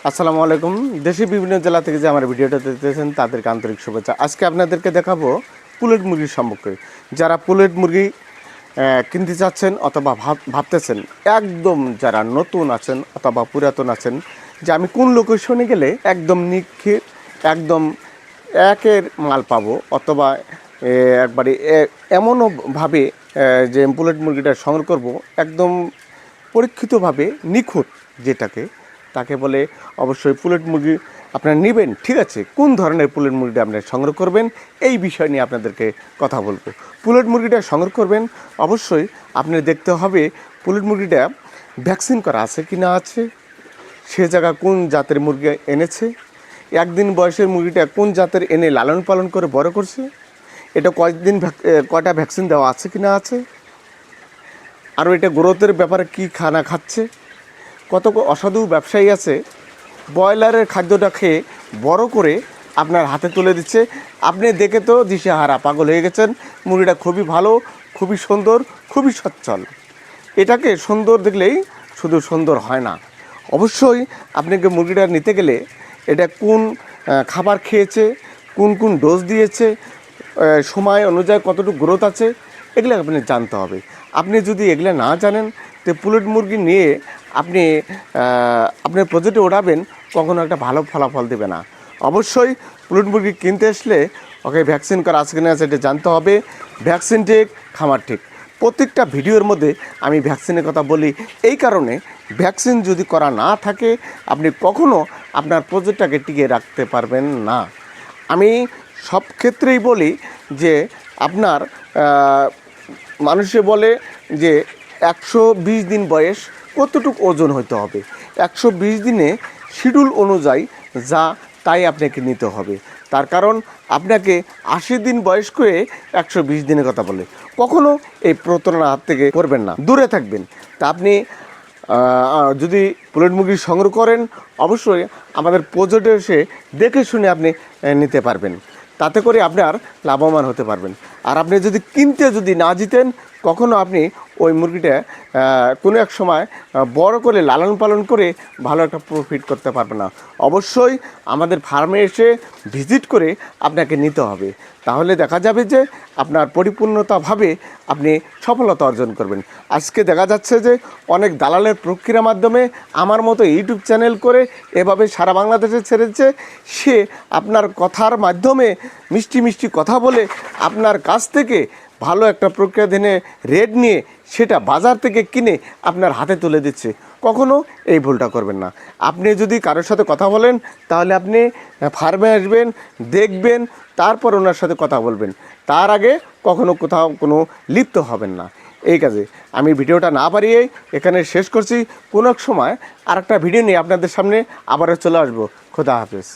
আসসালামু আলাইকুম। দেশের বিভিন্ন জেলা থেকে যে আমার ভিডিওটা দেখতেছেন তাদেরকে আন্তরিক শুভেচ্ছা। আজকে আপনাদেরকে দেখাবো পুলেট মুরগির সম্পর্কে। যারা পুলেট মুরগি কিনতে চাচ্ছেন অথবা ভাবতেছেন, একদম যারা নতুন আছেন অথবা পুরাতন আছেন, যে আমি কোন লোকেশনে গেলে একদম নিখুঁত, একদম একের মাল পাবো, অথবা একবারে এমনভাবে যে পুলেট মুরগিটা সংগ্রহ করব একদম পরীক্ষিতভাবে নিখুঁত, যেটাকে তাকে বলে। অবশ্যই পুলেট মুরগি আপনারা নেবেন, ঠিক আছে, কোন ধরনের পুলেট মুরগিটা আপনারা সংগ্রহ করবেন এই বিষয় নিয়ে আপনাদেরকে কথা বলবো। পুলেট মুরগিটা সংগ্রহ করবেন, অবশ্যই আপনার দেখতে হবে পুলেট মুরগিটা ভ্যাকসিন করা আছে কি না আছে, সে জায়গা কোন জাতের মুরগি এনেছে, একদিন বয়সের মুরগিটা কোন জাতের এনে লালন পালন করে বড় করছে, এটা কয়টা ভ্যাকসিন দেওয়া আছে কি না আছে, আরও এটা গ্রোথের ব্যাপারে কি খানা খাচ্ছে। কত অসাধু ব্যবসায়ী আছে ব্রয়লারের খাদ্যটা খেয়ে বড় করে আপনার হাতে তুলে দিচ্ছে, আপনি দেখে তো দিশেহারা পাগল হয়ে গেছেন। মুরগিটা খুবই ভালো, খুবই সুন্দর, খুবই সচ্ছল। এটাকে সুন্দর দেখলেই শুধু সুন্দর হয় না, অবশ্যই আপনাকে মুরগিটা নিতে গেলে এটা কোন খাবার খেয়েছে, কোন কোন ডোজ দিয়েছে, সময় অনুযায়ী কতটুকু গ্রোথ আছে, এগুলো আপনি জানতে হবে। আপনি যদি এগুলো না জানেন তো পুলেট মুরগি নিয়ে আপনি আপনার প্রজেক্টে ওঠাবেন, কখনো একটা ভালো ফলাফল দেবে না। অবশ্যই পুলেট মুরগি কিনতে আসলে ওকে ভ্যাকসিন করা আছে কিনা সেটা জানতে হবে। ভ্যাকসিন ঠিক, খামার ঠিক। প্রত্যেকটা ভিডিওর মধ্যে আমি ভ্যাকসিনের কথা বলি এই কারণে, ভ্যাকসিন যদি করা না থাকে আপনি কখনো আপনার প্রজেক্টটাকে টিকিয়ে রাখতে পারবেন না। আমি সব ক্ষেত্রেই বলি যে আপনার মানুষে বলে যে 120 দিন বয়স কতটুকু ওজন হতে হবে, 120 দিনে শিডিউল অনুযায়ী যা তাই আপনাকে নিতে হবে। তার কারণ আপনাকে 80 দিন বয়স্ক হয়ে 120 দিনের কথা বলে কখনো এই প্রতারণার হাত থেকে করবেন না, দূরে থাকবেন। তা আপনি যদি পুলেট মুরগি সংগ্রহ করেন, অবশ্যই আমাদের প্রজেক্টে এসে দেখে শুনে আপনি নিতে পারবেন, তাতে করে আপনার লাভবান হতে পারবেন। আর আপনি যদি কিনতে না জিতেন, কখনো আপনি ওই মুরগিটা কোনো এক সময় বড় করে লালন পালন করে ভালো একটা প্রফিট করতে পারবেন না। অবশ্যই আমাদের ফার্মে এসে ভিজিট করে আপনাকে নিতে হবে, তাহলে দেখা যাবে যে আপনার পরিপূর্ণতাভাবে আপনি সফলতা অর্জন করবেন। আজকে দেখা যাচ্ছে যে অনেক দালালের প্রক্রিয়ার মাধ্যমে আমার মতো ইউটিউব চ্যানেল করে এভাবে সারা বাংলাদেশে ছেড়েছে। সে আপনার কথার মাধ্যমে মিষ্টি মিষ্টি কথা বলে আপনার কাছ থেকে ভালো একটা প্রক্রিয়া দিনে রেট নিয়ে সেটা বাজার থেকে কিনে আপনার হাতে তুলে দিচ্ছে। কখনো এই ভুলটা করবেন না। আপনি যদি কারোর সাথে কথা বলেন তাহলে আপনি ফার্মে আসবেন, দেখবেন, তারপর ওনার সাথে কথা বলবেন। তার আগে কখনো কোথাও কোনো লিপ্ত হবেন না। এই কাজে আমি ভিডিওটা না বাড়িয়েই এখানে শেষ করছি। কোনো এক সময় আরেকটা ভিডিও নিয়ে আপনাদের সামনে আবারও চলে আসবো। খোদা হাফেজ।